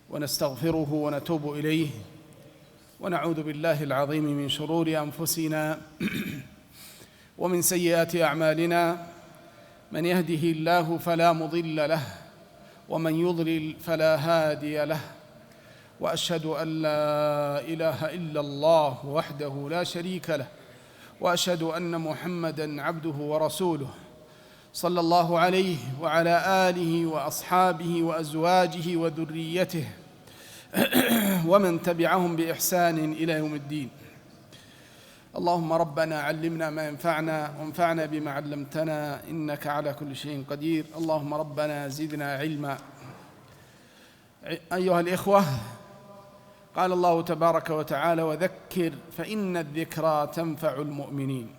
ونستغفره ونتوب إليه، ونعوذ بالله العظيم من شرور أنفسنا ومن سيئات أعمالنا. من يهده الله فلا مضل له، ومن يضلل فلا هادي له، وأشهد أن لا إله إلا الله وحده لا شريك له، وأشهد أن محمدًا عبده ورسوله صلى الله عليه وعلى آله وأصحابه وأزواجه وذريته ومن تبعهم بإحسان إلى يوم الدين. اللهم ربنا علمنا ما ينفعنا وانفعنا بما علمتنا، إنك على كل شيء قدير. اللهم ربنا زدنا علما. أيها الإخوة، قال الله تبارك وتعالى: وذكر فإن الذكرى تنفع المؤمنين.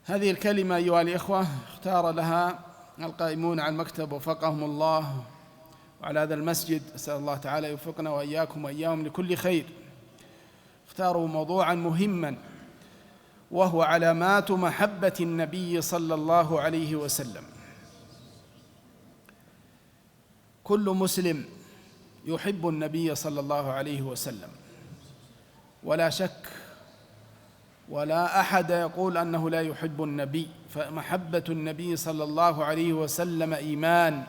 هذه الكلمة أيها الإخوة اختار لها القائمون على المكتب وفقهم الله، وعلى هذا المسجد أسأل الله تعالى يوفقنا وإياكم وإياهم لكل خير. اختاروا موضوعا مهما، وهو علامات محبة النبي صلى الله عليه وسلم. كل مسلم يحب النبي صلى الله عليه وسلم، ولا شك، ولا أحد يقول أنه لا يحب النبي، فمحبة النبي صلى الله عليه وسلم إيمان،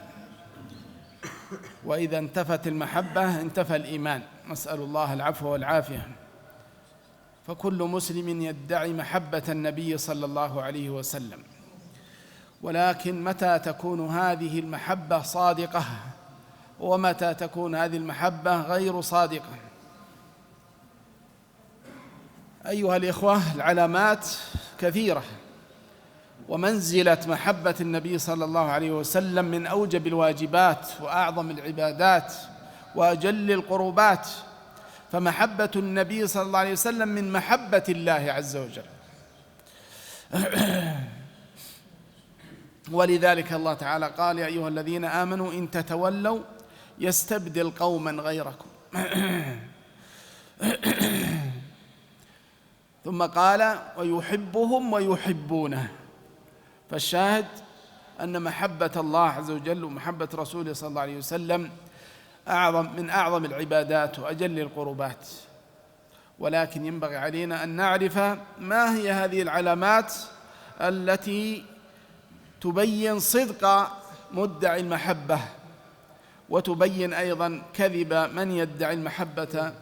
وإذا انتفت المحبة انتفى الإيمان، نسأل الله العفو والعافية. فكل مسلم يدعي محبة النبي صلى الله عليه وسلم، ولكن متى تكون هذه المحبة صادقة ومتى تكون هذه المحبة غير صادقة؟ أيها الإخوة، العلامات كثيرة، ومنزلة محبة النبي صلى الله عليه وسلم من أوجب الواجبات وأعظم العبادات وأجل القربات، فمحبة النبي صلى الله عليه وسلم من محبة الله عز وجل. ولذلك الله تعالى قال: يا أيها الذين آمنوا إن تتولوا يستبدل قوما غيركم. ثم قال: ويحبهم ويحبونه. فالشاهد أن محبة الله عز وجل ومحبة رسوله صلى الله عليه وسلم من أعظم العبادات وأجل القربات. ولكن ينبغي علينا أن نعرف ما هي هذه العلامات التي تبين صدق مدعي المحبة، وتبين أيضا كذب من يدعي المحبة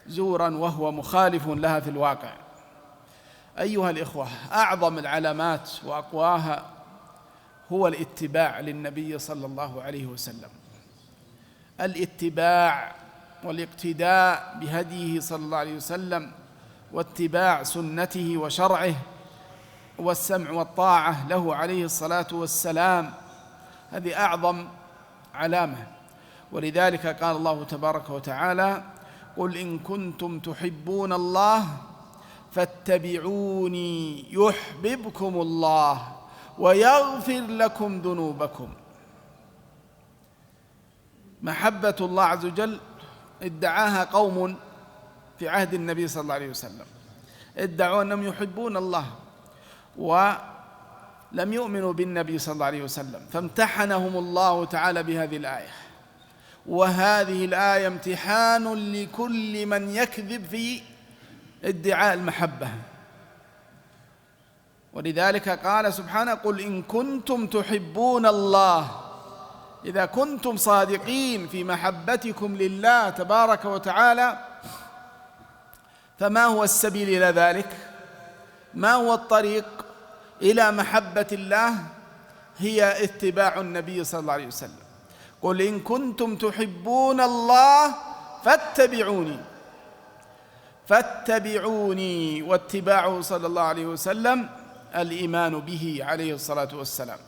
زورا وهو مخالف لها في الواقع. أيها الإخوة، أعظم العلامات وأقواها هو الاتباع للنبي صلى الله عليه وسلم، الاتباع والاقتداء بهديه صلى الله عليه وسلم، واتباع سنته وشرعه، والسمع والطاعة له عليه الصلاة والسلام. هذه أعظم علامة. ولذلك قال الله تبارك وتعالى: قل إن كنتم تحبون الله فاتبعوني يحببكم الله ويغفر لكم ذنوبكم. محبة الله عز وجل ادعاها قوم في عهد النبي صلى الله عليه وسلم، ادعوا أنهم يحبون الله ولم يؤمنوا بالنبي صلى الله عليه وسلم، فامتحنهم الله تعالى بهذه الآية. وهذه الآية امتحان لكل من يكذب في ادعاء المحبة. ولذلك قال سبحانه: قل إن كنتم تحبون الله. إذا كنتم صادقين في محبتكم لله تبارك وتعالى، فما هو السبيل إلى ذلك؟ ما هو الطريق إلى محبة الله؟ هي اتباع النبي صلى الله عليه وسلم. قل إن كنتم تحبون الله فاتبعوني. واتباعه صلى الله عليه وسلم الإيمان به عليه الصلاة والسلام،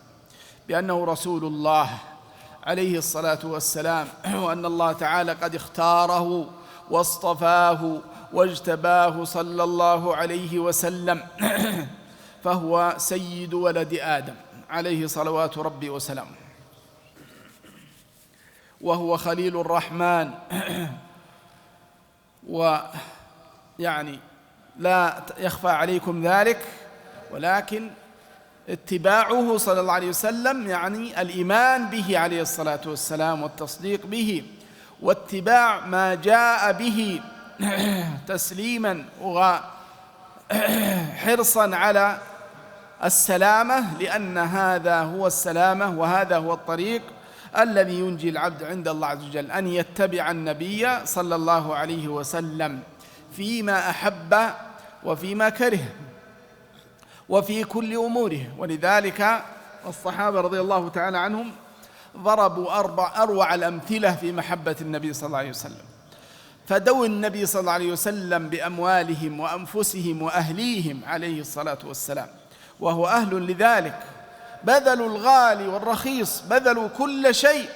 بأنه رسول الله عليه الصلاة والسلام، وأن الله تعالى قد اختاره واصطفاه واجتباه صلى الله عليه وسلم، فهو سيد ولد آدم عليه صلوات ربي وسلامه، وهو خليل الرحمن. ويعني لا يخفى عليكم ذلك، ولكن اتباعه صلى الله عليه وسلم يعني الإيمان به عليه الصلاة والسلام والتصديق به، واتباع ما جاء به تسليما وحرصا على السلامة، لأن هذا هو السلامة وهذا هو الطريق الذي ينجي العبد عند الله عز وجل، أن يتبع النبي صلى الله عليه وسلم فيما أحب وفيما كره وفي كل أموره. ولذلك الصحابة رضي الله تعالى عنهم ضربوا أروع الأمثلة في محبة النبي صلى الله عليه وسلم، فدوا النبي صلى الله عليه وسلم بأموالهم وأنفسهم وأهليهم عليه الصلاة والسلام، وهو أهل لذلك، بذلوا الغالي والرخيص، بذلوا كل شيء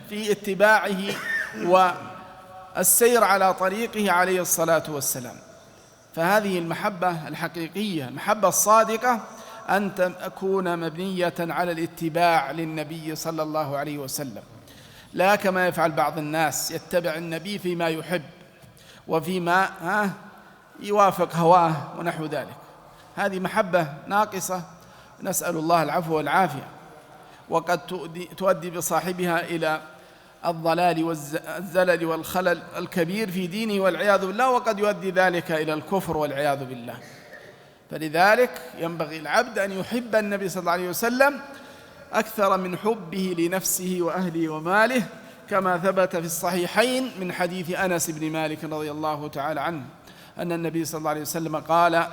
في اتباعه والسير على طريقه عليه الصلاة والسلام. فهذه المحبة الحقيقية، المحبة الصادقة، أن تكون مبنية على الاتباع للنبي صلى الله عليه وسلم، لا كما يفعل بعض الناس يتبع النبي فيما يحب وفيما يوافق هواه ونحو ذلك. هذه محبة ناقصة، نسأل الله العفو والعافية، وقد تؤدي بصاحبها إلى الضلال والزلل والخلل الكبير في دينه والعياذ بالله، وقد يؤدي ذلك إلى الكفر والعياذ بالله. فلذلك ينبغي العبد أن يحب النبي صلى الله عليه وسلم أكثر من حبه لنفسه وأهله وماله، كما ثبت في الصحيحين من حديث أنس بن مالك رضي الله تعالى عنه أن النبي صلى الله عليه وسلم قال: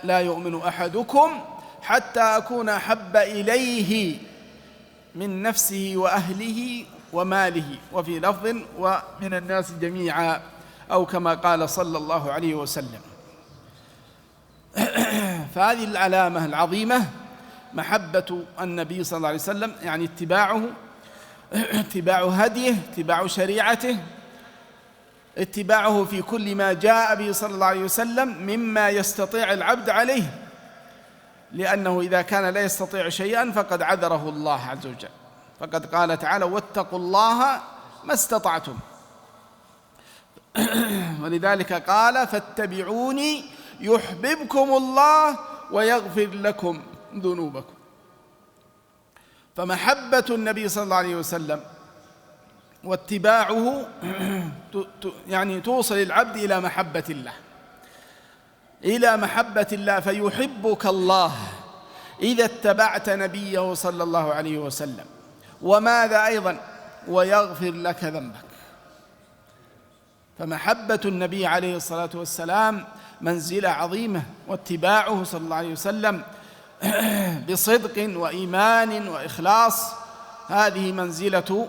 لا يؤمن أحدكم حتى أكون أحب إليه من نفسه وأهله وماله، وفي لفظ ومن الناس جميعا، أو كما قال صلى الله عليه وسلم. فهذه العلامة العظيمة محبة النبي صلى الله عليه وسلم، يعني اتباع هديه، اتباع شريعته، اتباعه في كل ما جاء به صلى الله عليه وسلم مما يستطيع العبد عليه، لأنه إذا كان لا يستطيع شيئا فقد عذره الله عز وجل، فقد قال تعالى: واتقوا الله ما استطعتم. ولذلك قال: فاتبعوني يحببكم الله ويغفر لكم ذنوبكم. فمحبة النبي صلى الله عليه وسلم واتباعه يعني توصل العبد إلى محبة الله، إلى محبة الله، فيحبك الله إذا اتبعت نبيه صلى الله عليه وسلم. وماذا أيضا؟ ويغفر لك ذنبك. فمحبة النبي عليه الصلاة والسلام منزلة عظيمة، واتباعه صلى الله عليه وسلم بصدق وإيمان وإخلاص هذه منزلة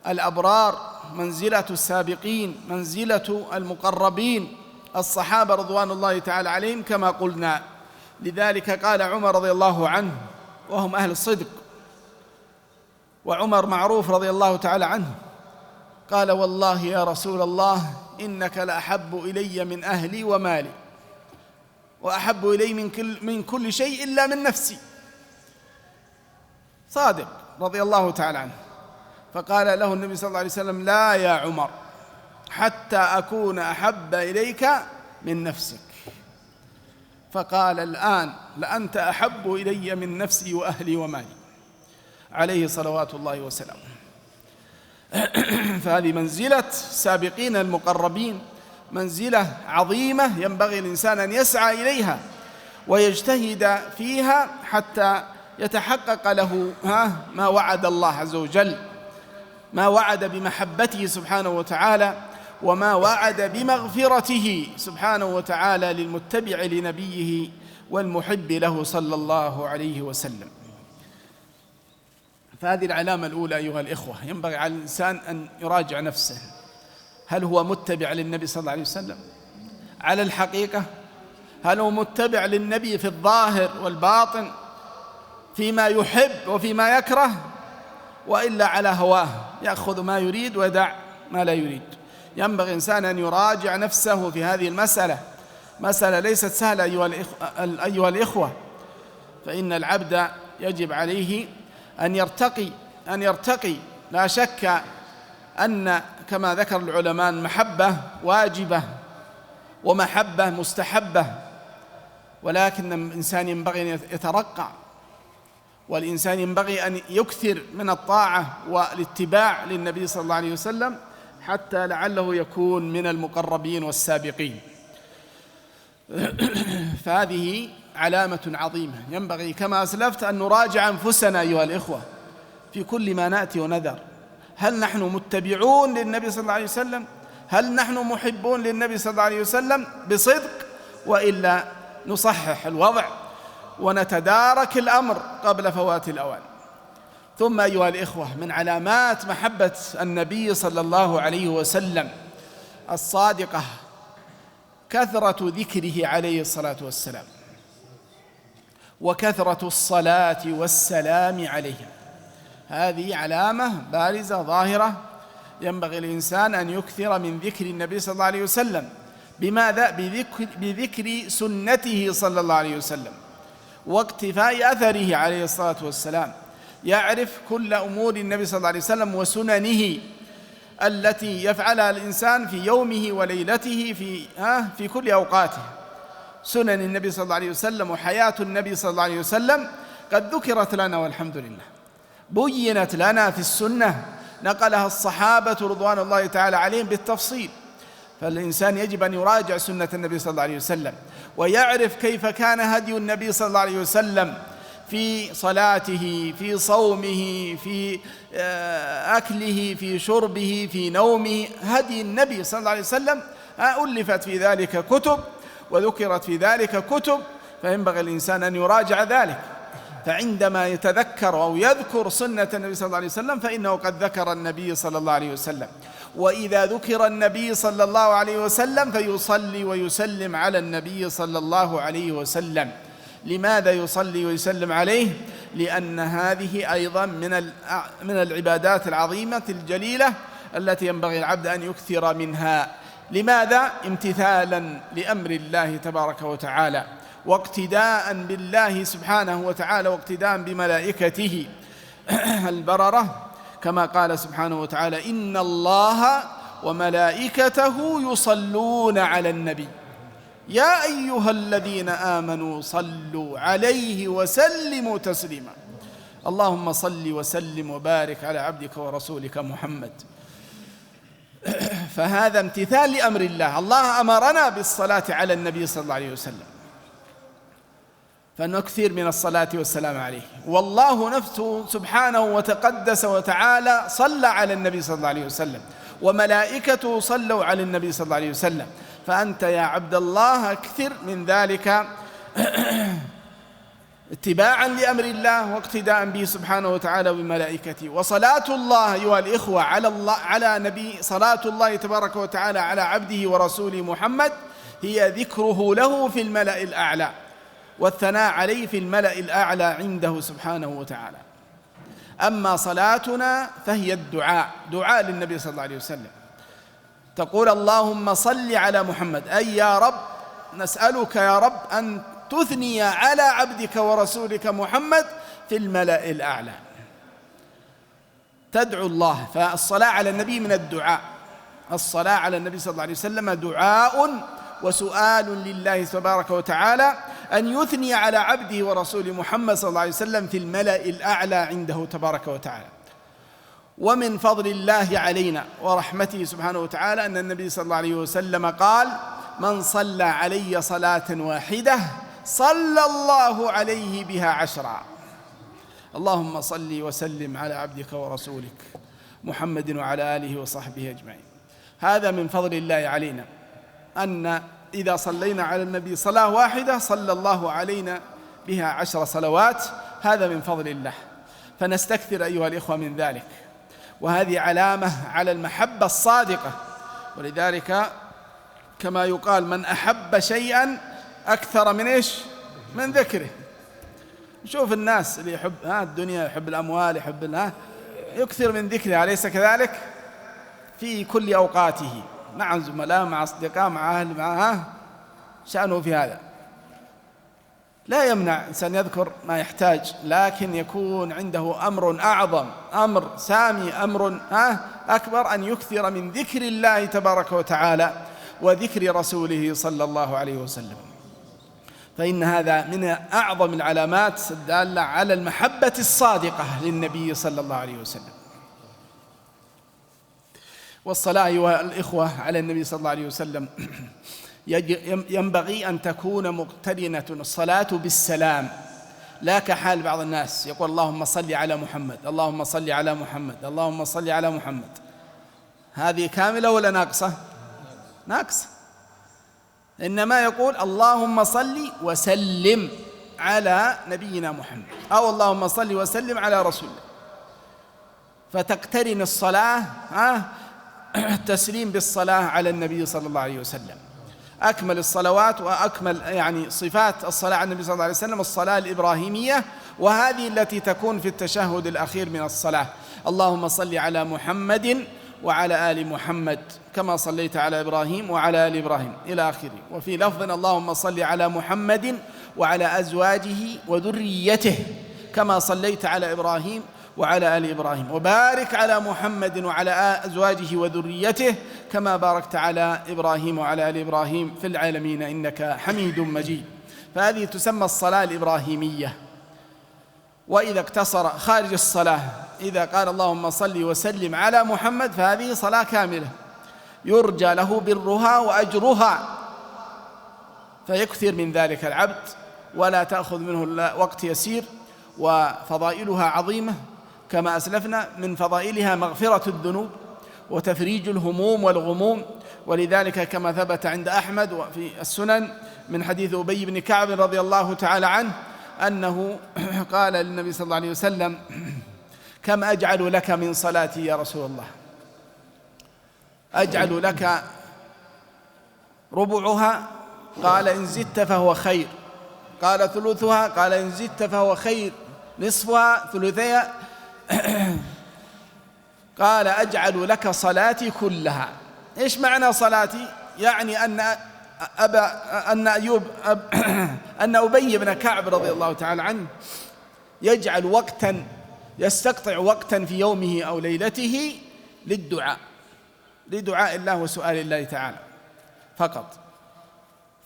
الأبرار، منزلة السابقين، منزلة المقربين الصحابة رضوان الله تعالى عليهم كما قلنا. لذلك قال عمر رضي الله عنه، وهم أهل الصدق، وعمر معروف رضي الله تعالى عنه، قال: والله يا رسول الله إنك لأحب إلي من أهلي ومالي، وأحب إلي من كل شيء إلا من نفسي. صادق رضي الله تعالى عنه. فقال له النبي صلى الله عليه وسلم: لا يا عمر، حتى أكون أحب إليك من نفسك. فقال: الآن لأنت أحب إلي من نفسي وأهلي ومالي، عليه صلوات الله وسلامه. فهذه منزلة السابقين المقربين، منزلة عظيمة ينبغي الإنسان أن يسعى إليها ويجتهد فيها حتى يتحقق له ما وعد الله عز وجل، ما وعد بمحبته سبحانه وتعالى، وما وعد بمغفرته سبحانه وتعالى للمتبع لنبيه والمحب له صلى الله عليه وسلم. فهذه العلامة الأولى أيها الإخوة، ينبغي على الإنسان أن يراجع نفسه، هل هو متبع للنبي صلى الله عليه وسلم على الحقيقة؟ هل هو متبع للنبي في الظاهر والباطن، فيما يحب وفيما يكره، وإلا على هواه يأخذ ما يريد ويدع ما لا يريد؟ ينبغي إنسان أن يراجع نفسه في هذه المسألة، مسألة ليست سهلة أيها الإخوة. فإن العبد يجب عليه أن يرتقي. لا شك أن كما ذكر العلماء محبة واجبة ومحبة مستحبة، ولكن الإنسان ينبغي أن يترقى والإنسان ينبغي أن يكثر من الطاعة والاتباع للنبي صلى الله عليه وسلم حتى لعله يكون من المقربين والسابقين. فهذه علامة عظيمة ينبغي كما أسلفت أن نراجع أنفسنا أيها الإخوة في كل ما نأتي ونذر. هل نحن متبعون للنبي صلى الله عليه وسلم؟ هل نحن محبون للنبي صلى الله عليه وسلم بصدق؟ وإلا نصحح الوضع ونتدارك الأمر قبل فوات الأوان. ثم أيها الإخوة، من علامات محبة النبي صلى الله عليه وسلم الصادقة كثرة ذكره عليه الصلاة والسلام، وكثرة الصلاة والسلام عليه. هذه علامة بارزة ظاهرة ينبغي الإنسان أن يكثر من ذكر النبي صلى الله عليه وسلم. بماذا؟ بذكر سنته صلى الله عليه وسلم واقتفاء أثره عليه الصلاة والسلام. يعرف كل أمور النبي صلى الله عليه وسلم وسننه التي يفعلها الإنسان في يومه وليلته في كل أوقاته. سنن النبي صلى الله عليه وسلم وحياة النبي صلى الله عليه وسلم قد ذكرت لنا والحمد لله، بينت لنا في السنة، نقلها الصحابة رضوان الله تعالى عليهم بالتفصيل. فالإنسان يجب أن يراجع سنة النبي صلى الله عليه وسلم ويعرف كيف كان هدي النبي صلى الله عليه وسلم في صلاته، في صومه، في أكله، في شربه، في نومه. هدي النبي صلى الله عليه وسلم ألفت في ذلك كتب وذكرت في ذلك كتب، فينبغي الإنسان أن يراجع ذلك. فعندما يتذكر أو يذكر سنة النبي صلى الله عليه وسلم فإنه قد ذكر النبي صلى الله عليه وسلم. وإذا ذكر النبي صلى الله عليه وسلم فيصلي ويسلم على النبي صلى الله عليه وسلم. لماذا يصلي ويسلم عليه؟ لأن هذه أيضا من العبادات العظيمة الجليلة التي ينبغي العبد أن يكثر منها. لماذا؟ امتثالا لأمر الله تبارك وتعالى، واقتداء بالله سبحانه وتعالى، واقتداء بملائكته البررة، كما قال سبحانه وتعالى: إن الله وملائكته يصلون على النبي يا أيها الذين آمنوا صلوا عليه وسلموا تسليما. اللهم صل وسلم وبارك على عبدك ورسولك محمد. فهذا امتثال لأمر الله. الله أمرنا بالصلاة على النبي صلى الله عليه وسلم، فنكثر من الصلاة والسلام عليه. والله نفسه سبحانه وتقدس وتعالى صلى على النبي صلى الله عليه وسلم، وملائكته صلوا على النبي صلى الله عليه وسلم. فأنت يا عبد الله اكثر من ذلك اتباعا لأمر الله واقتداء به سبحانه وتعالى وبملائكته. وصلاة الله أيها الإخوة على نبي، صلاة الله تبارك وتعالى على عبده ورسوله محمد هي ذكره له في الملأ الأعلى والثناء عليه في الملأ الأعلى عنده سبحانه وتعالى. أما صلاتنا فهي الدعاء، دعاء للنبي صلى الله عليه وسلم. تقول: اللهم صل على محمد، أي يا رب نسألك يا رب أن تثني على عبدك ورسولك محمد في الملأ الأعلى. تدعو الله. فالصلاة على النبي من الدعاء. الصلاة على النبي صلى الله عليه وسلم دعاء وسؤال لله تبارك وتعالى أن يثني على عبده ورسوله محمد صلى الله عليه وسلم في الملأ الأعلى عنده تبارك وتعالى. ومن فضل الله علينا ورحمته سبحانه وتعالى أن النبي صلى الله عليه وسلم قال: من صلى علي صلاة واحدة صلى الله عليه بها 10. اللهم صل وسلم على عبدك ورسولك محمد وعلى آله وصحبه أجمعين. هذا من فضل الله علينا، أن إذا صلينا على النبي صلاة واحدة صلى الله علينا بها 10 صلوات. هذا من فضل الله، فنستكثر أيها الإخوة من ذلك. وهذه علامة على المحبة الصادقة. ولذلك كما يقال: من أحب شيئا أكثر من إيش؟ من ذكره. نشوف الناس اللي يحب الدنيا، يحب الأموال، يحب يكثر من ذكرها، أليس كذلك؟ في كل أوقاته، مع زملاء، مع أصدقاء، مع أهل، مع شأنه في هذا. لا يمنع إنسان يذكر ما يحتاج، لكن يكون عنده أمر أعظم، أمر سامي، أمر أكبر، أن يكثر من ذكر الله تبارك وتعالى وذكر رسوله صلى الله عليه وسلم. فإن هذا من أعظم العلامات الدالة على المحبة الصادقة للنبي صلى الله عليه وسلم. والصلاة أيها الإخوة على النبي صلى الله عليه وسلم ينبغي أن تكون مقترنة الصلاة بالسلام، لا كحال بعض الناس يقول اللهم صل على محمد، اللهم صل على محمد، اللهم صل على محمد. هذه كاملة ولا ناقصة؟ ناقصة. إنما يقول اللهم صل وسلم على نبينا محمد، أو اللهم صل وسلم على رسول الله. فتقترن الصلاة التسليم بالصلاة على النبي صلى الله عليه وسلم. أكمل الصلوات وأكمل يعني صفات الصلاة على النبي صلى الله عليه وسلم الصلاة الإبراهيمية، وهذه التي تكون في التشهد الأخير من الصلاة. اللهم صل على محمد وعلى آل محمد كما صليت على إبراهيم وعلى آل إبراهيم إلى آخره. وفي لفظ اللهم صل على محمد وعلى أزواجه وذريته كما صليت على إبراهيم وعلى آل إبراهيم، وبارك على محمد وعلى أزواجه وذريته كما باركت على إبراهيم وعلى آل إبراهيم في العالمين إنك حميد مجيد. فهذه تسمى الصلاة الإبراهيمية. وإذا اقتصر خارج الصلاة إذا قال اللهم صل وسلم على محمد فهذه صلاة كاملة يرجى له برها وأجرها، فيكثر من ذلك العبد ولا تأخذ منه وقت يسير. وفضائلها عظيمة كما أسلفنا، من فضائلها مغفرة الذنوب وتفريج الهموم والغموم. ولذلك كما ثبت عند أحمد وفي السنن من حديث أبي بن كعب رضي الله تعالى عنه أنه قال للنبي صلى الله عليه وسلم كم أجعل لك من صلاتي يا رسول الله؟ أجعل لك ربعها؟ قال إن زدت فهو خير. قال ثلثها؟ قال إن زدت فهو خير. نصفها؟ ثلثيها؟ قال أجعل لك صلاتي كلها. إيش معنى صلاتي؟ يعني أن أبي بن كعب رضي الله تعالى عنه يجعل وقتا، يستقطع وقتا في يومه أو ليلته لدعاء الله وسؤال الله تعالى فقط.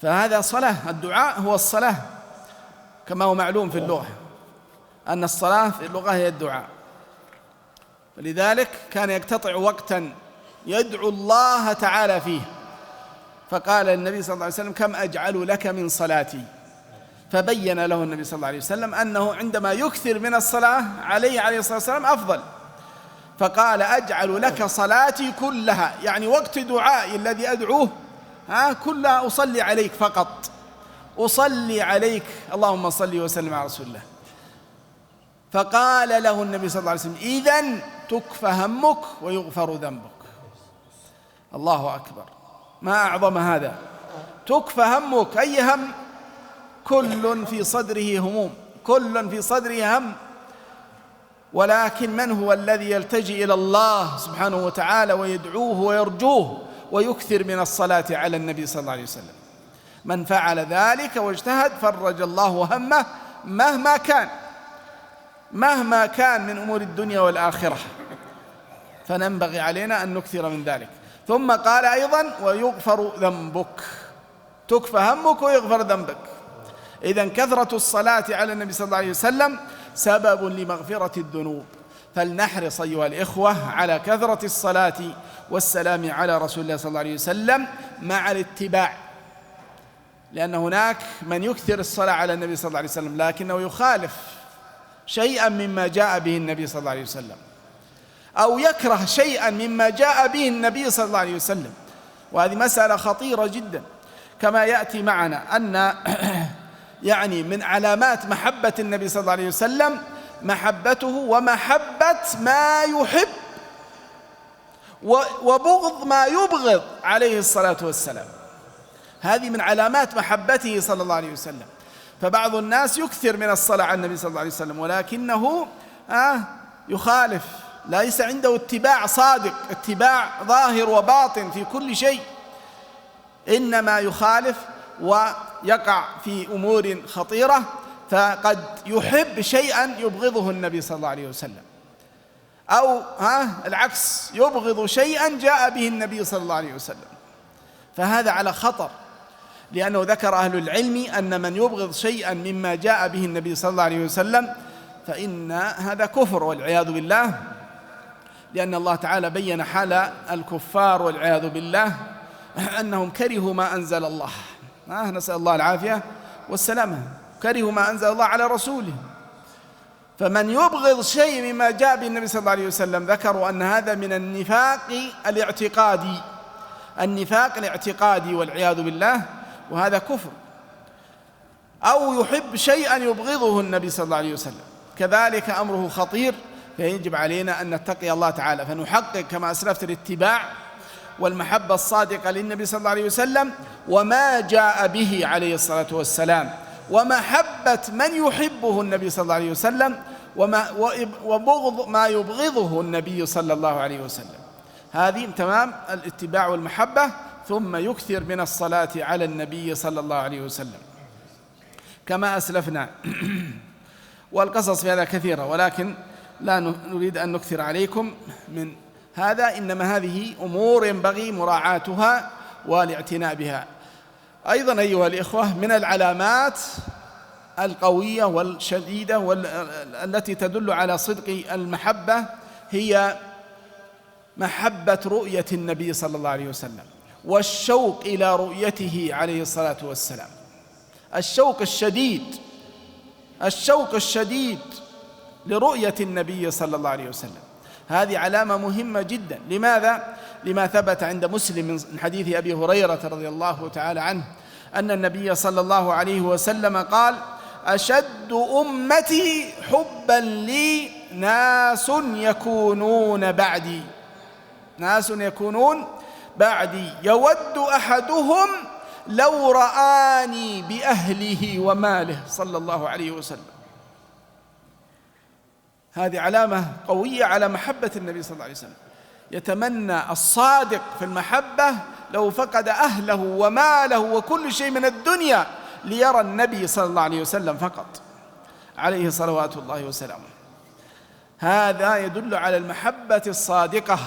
فهذا صلاة. الدعاء هو الصلاة كما هو معلوم في اللغة أن الصلاة في اللغة هي الدعاء. فلذلك كان يقتطع وقتا يدعو الله تعالى فيه. فقال النبي صلى الله عليه وسلم كم أجعل لك من صلاتي؟ فبين له النبي صلى الله عليه وسلم أنه عندما يكثر من الصلاة عليه الصلاة والسلام أفضل. فقال أجعل لك صلاتي كلها، يعني وقت دعائي الذي أدعوه كلها أصلي عليك فقط، أصلي عليك اللهم صل وسلم على رسول الله. فقال له النبي صلى الله عليه وسلم إذن تكفى همك ويغفر ذنبك. الله أكبر، ما أعظم هذا. تكفى همك، أي هم؟ كل في صدره هموم، كل في صدره هم، ولكن من هو الذي يلتجئ إلى الله سبحانه وتعالى ويدعوه ويرجوه ويكثر من الصلاة على النبي صلى الله عليه وسلم؟ من فعل ذلك واجتهد فرج الله همه مهما كان من أمور الدنيا والآخرة. فننبغي علينا أن نكثر من ذلك. ثم قال أيضا ويغفر ذنبك، تكفى همك ويغفر ذنبك. إذن كثرة الصلاة على النبي صلى الله عليه وسلم سبب لمغفرة الذنوب. فلنحرص أيها الإخوة على كثرة الصلاة والسلام على رسول الله صلى الله عليه وسلم مع الاتباع، لأن هناك من يكثر الصلاة على النبي صلى الله عليه وسلم لكنه يخالف شيئا مما جاء به النبي صلى الله عليه وسلم، أو يكره شيئا مما جاء به النبي صلى الله عليه وسلم. وهذه مسألة خطيرة جدا، كما يأتي معنا أن يعني من علامات محبة النبي صلى الله عليه وسلم محبته ومحبة ما يحب وبغض ما يبغض عليه الصلاة والسلام. هذه من علامات محبته صلى الله عليه وسلم. فبعض الناس يكثر من الصلاة على النبي صلى الله عليه وسلم ولكنه يخالف، ليس عنده اتباع صادق، اتباع ظاهر وباطن في كل شيء، إنما يخالف ويقع في أمور خطيرة. فقد يحب شيئا يبغضه النبي صلى الله عليه وسلم، أو العكس، يبغض شيئا جاء به النبي صلى الله عليه وسلم. فهذا على خطر. لأنه ذكر أهل العلم أن من يبغض شيئا مما جاء به النبي صلى الله عليه وسلم فإن هذا كفر والعياذ بالله، لأن الله تعالى بين حال الكفار والعياذ بالله أنهم كرهوا ما أنزل الله، نسأل الله العافية والسلامة، كرهوا ما أنزل الله على رسوله. فمن يبغض شيء مما جاء به النبي صلى الله عليه وسلم ذكروا أن هذا من النفاق الاعتقادي والعياذ بالله، وهذا كفر. أو يحب شيئا يبغضه النبي صلى الله عليه وسلم، كذلك أمره خطير، فيجب علينا أن نتقي الله تعالى، فنحقق كما أسلفت الاتباع والمحبة الصادقة للنبي صلى الله عليه وسلم وما جاء به عليه الصلاة والسلام، ومحبة من يحبه النبي صلى الله عليه وسلم، وبغض ما يبغضه النبي صلى الله عليه وسلم. هذه تمام الاتباع والمحبة، ثم يكثر من الصلاة على النبي صلى الله عليه وسلم كما أسلفنا. والقصص في هذا كثيرة، ولكن لا نريد أن نكثر عليكم من هذا، إنما هذه أمور ينبغي مراعاتها والاعتناء بها. أيضا أيها الإخوة، من العلامات القوية والشديدة التي تدل على صدق المحبة هي محبة رؤية النبي صلى الله عليه وسلم، والشوق إلى رؤيته عليه الصلاة والسلام، الشوق الشديد لرؤية النبي صلى الله عليه وسلم. هذه علامة مهمة جدا. لماذا؟ لما ثبت عند مسلم من حديث أبي هريرة رضي الله تعالى عنه أن النبي صلى الله عليه وسلم قال: أشد أمتي حبا لي ناس يكونون بعدي يود أحدهم لو رآني بأهله وماله صلى الله عليه وسلم. هذه علامة قوية على محبة النبي صلى الله عليه وسلم. يتمنى الصادق في المحبة لو فقد أهله وماله وكل شيء من الدنيا ليرى النبي صلى الله عليه وسلم فقط، عليه صلوات الله وسلامه. هذا يدل على المحبة الصادقة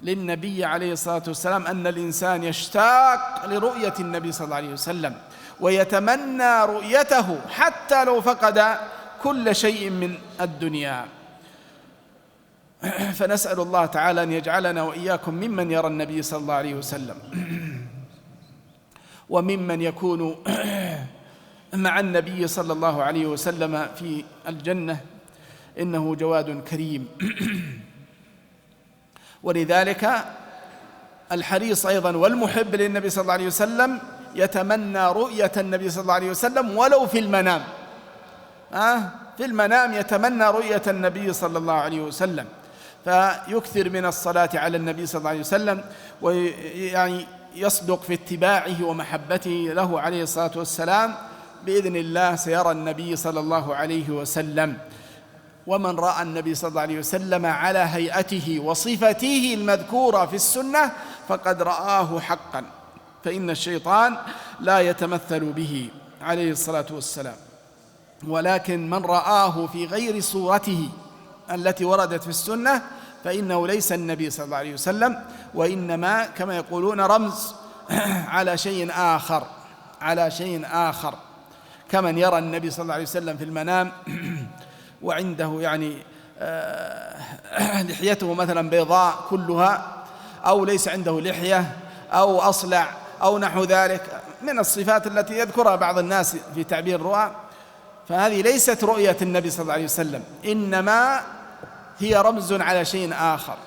للنبي عليه الصلاة والسلام، أن الإنسان يشتاق لرؤية النبي صلى الله عليه وسلم ويتمنى رؤيته حتى لو فقد كل شيء من الدنيا. فنسأل الله تعالى أن يجعلنا وإياكم ممن يرى النبي صلى الله عليه وسلم، وممن يكون مع النبي صلى الله عليه وسلم في الجنة، إنه جواد كريم. ولذلك الحريص أيضا والمحب للنبي صلى الله عليه وسلم يتمنى رؤية النبي صلى الله عليه وسلم ولو في المنام. في المنام يتمنى رؤية النبي صلى الله عليه وسلم، فيكثر من الصلاة على النبي صلى الله عليه وسلم، ويعني يصدق في اتباعه ومحبته له عليه الصلاة والسلام. بإذن الله سيرى النبي صلى الله عليه وسلم. ومن رأى النبي صلى الله عليه وسلم على هيئته وصفته المذكورة في السنة فقد رآه حقا، فإن الشيطان لا يتمثل به عليه الصلاة والسلام. ولكن من رآه في غير صورته التي وردت في السنة فإنه ليس النبي صلى الله عليه وسلم، وإنما كما يقولون رمز على شيء آخر، كمن يرى النبي صلى الله عليه وسلم في المنام وعنده يعني لحيته مثلا بيضاء كلها، أو ليس عنده لحية، أو أصلع، أو نحو ذلك من الصفات التي يذكرها بعض الناس في تعبير الرؤى. فهذه ليست رؤية النبي صلى الله عليه وسلم، إنما هي رمز على شيء آخر.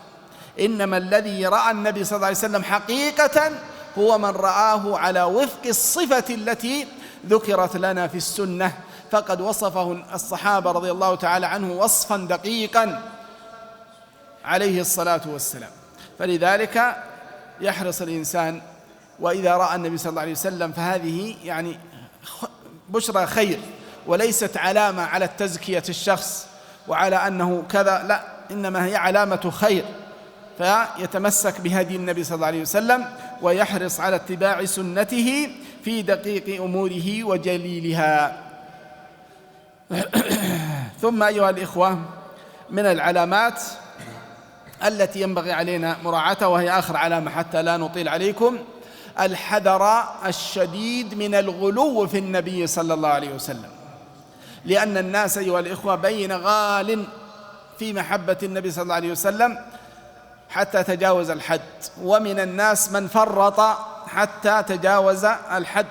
إنما الذي رأى النبي صلى الله عليه وسلم حقيقة هو من رآه على وفق الصفة التي ذكرت لنا في السنة، فقد وصفه الصحابة رضي الله تعالى عنه وصفا دقيقا عليه الصلاة والسلام. فلذلك يحرص الإنسان، وإذا رأى النبي صلى الله عليه وسلم فهذه يعني بشرى خير، وليست علامة على تزكية الشخص وعلى أنه كذا، لا، إنما هي علامة خير. فيتمسك بهدي النبي صلى الله عليه وسلم ويحرص على اتباع سنته في دقيق أموره وجليلها. ثم أيها الإخوة، من العلامات التي ينبغي علينا مراعاتها، وهي آخر علامة حتى لا نطيل عليكم، الحذر الشديد من الغلو في النبي صلى الله عليه وسلم، لأن الناس أيها الإخوة بين غال في محبة النبي صلى الله عليه وسلم حتى تجاوز الحد، ومن الناس من فرط حتى تجاوز الحد.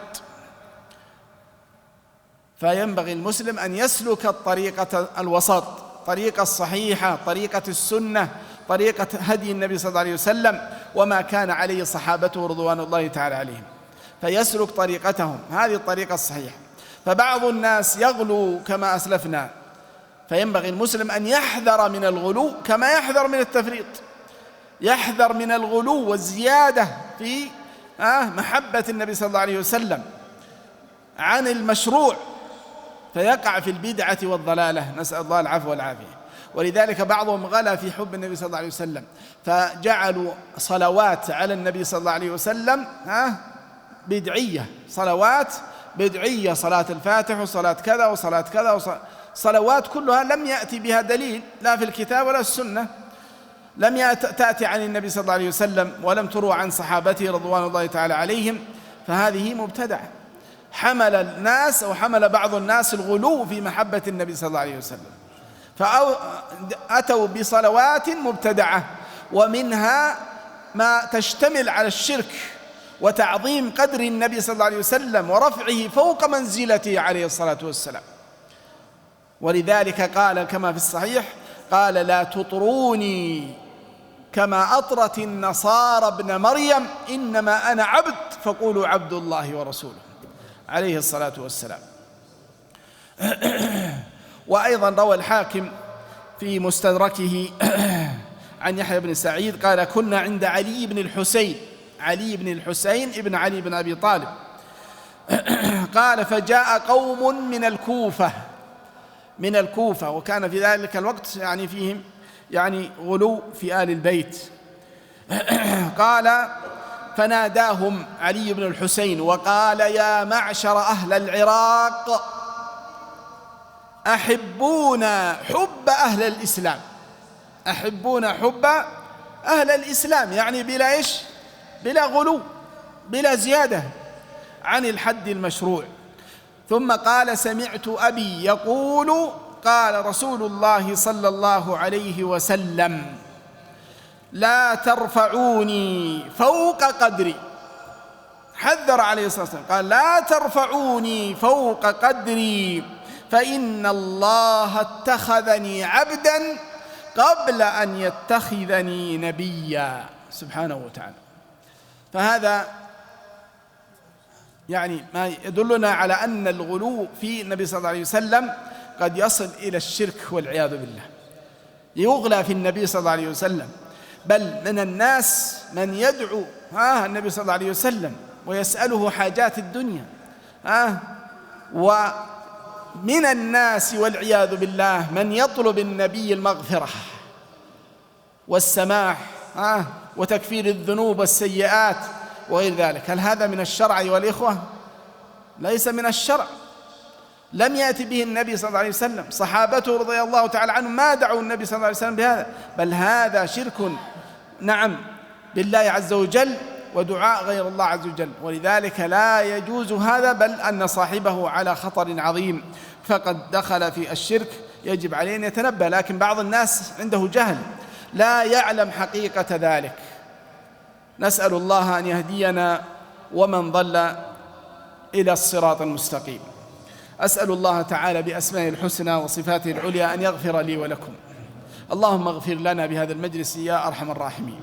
فينبغي المسلم أن يسلك الطريقة الوسط، طريقة الصحيحة، طريقة السنة، طريقة هدي النبي صلى الله عليه وسلم وما كان عليه صحابته رضوان الله تعالى عليهم، فيسلك طريقتهم، هذه الطريقة الصحيحة. فبعض الناس يغلو كما أسلفنا، فينبغي المسلم أن يحذر من الغلو كما يحذر من التفريط، يحذر من الغلو والزيادة في محبة النبي صلى الله عليه وسلم عن المشروع، فيقع في البدعة والضلالة، نسأل الله العفو والعافية. ولذلك بعضهم غلا في حب النبي صلى الله عليه وسلم، فجعلوا صلوات على النبي صلى الله عليه وسلم بدعية، صلوات بدعية، صلاة الفاتح وصلاة كذا وصلاة كذا، صلوات كلها لم يأتي بها دليل لا في الكتاب ولا السنة، لم تأتي عن النبي صلى الله عليه وسلم ولم تروى عن صحابته رضوان الله تعالى عليهم، فهذه مبتدعة. حمل الناس أو حمل بعض الناس الغلو في محبة النبي صلى الله عليه وسلم، فأتوا بصلوات مبتدعة، ومنها ما تشتمل على الشرك وتعظيم قدر النبي صلى الله عليه وسلم ورفعه فوق منزلته عليه الصلاة والسلام. ولذلك قال كما في الصحيح، قال: لا تطروني كما أطرت النصارى ابن مريم، إنما أنا عبد فقولوا عبد الله ورسوله عليه الصلاة والسلام. وأيضا روى الحاكم في مستدركه عن يحيى بن سعيد قال: كنا عند علي بن الحسين ابن علي بن أبي طالب، قال: فجاء قوم من الكوفة، وكان في ذلك الوقت فيهم غلو في آل البيت. قال: فناداهم علي بن الحسين وقال: يا معشر أهل العراق، أحبون حب أهل الإسلام، أحبون حب أهل الإسلام، بلا غلو، بلا زيادة عن الحد المشروع. ثم قال: سمعت أبي يقول: قال رسول الله صلى الله عليه وسلم: لا ترفعوني فوق قدري. حذر عليه الصلاة والسلام، قال: لا ترفعوني فوق قدري، فإن الله اتخذني عبدا قبل أن يتخذني نبيا، سبحانه وتعالى. فهذا ما يدلنا على أن الغلو في النبي صلى الله عليه وسلم قد يصل إلى الشرك والعياذ بالله، يغلى في النبي صلى الله عليه وسلم. بل من الناس من يدعو النبي صلى الله عليه وسلم ويسأله حاجات الدنيا، ومن الناس والعياذ بالله من يطلب النبي المغفرة والسماح وتكفير الذنوب والسيئات وغير ذلك. هل هذا من الشرع أيها الإخوة؟ ليس من الشرع، لم يأتي به النبي صلى الله عليه وسلم، صحابته رضي الله تعالى عنهم ما دعوا النبي صلى الله عليه وسلم بهذا، بل هذا شرك بالله عز وجل ودعاء غير الله عز وجل. ولذلك لا يجوز هذا، بل أن صاحبه على خطر عظيم، فقد دخل في الشرك، يجب عليه أن يتنبه. لكن بعض الناس عنده جهل لا يعلم حقيقة ذلك. نسأل الله أن يهدينا ومن ضل إلى الصراط المستقيم. أسأل الله تعالى بأسمائه الحسنى وصفاته العليا أن يغفر لي ولكم. اللهم اغفر لنا بهذا المجلس يا أرحم الراحمين.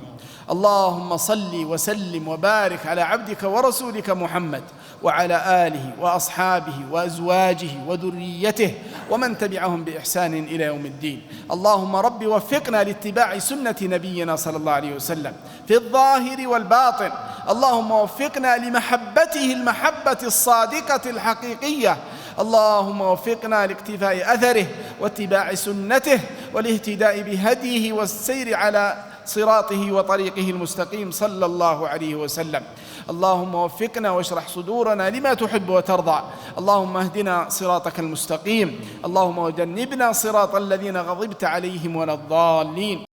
اللهم صل وسلم وبارك على عبدك ورسولك محمد وعلى آله وأصحابه وأزواجه وذريته ومن تبعهم بإحسان إلى يوم الدين. اللهم رب وفقنا لاتباع سنة نبينا صلى الله عليه وسلم في الظاهر والباطن. اللهم وفقنا لمحبته المحبة الصادقة الحقيقية. اللهم وفقنا لاقتفاء أثره واتباع سنته والاهتداء بهديه والسير على صراطه وطريقه المستقيم صلى الله عليه وسلم. اللهم وفقنا واشرح صدورنا لما تحب وترضى. اللهم اهدنا صراطك المستقيم. اللهم وجنبنا صراط الذين غضبت عليهم ولا الضالين.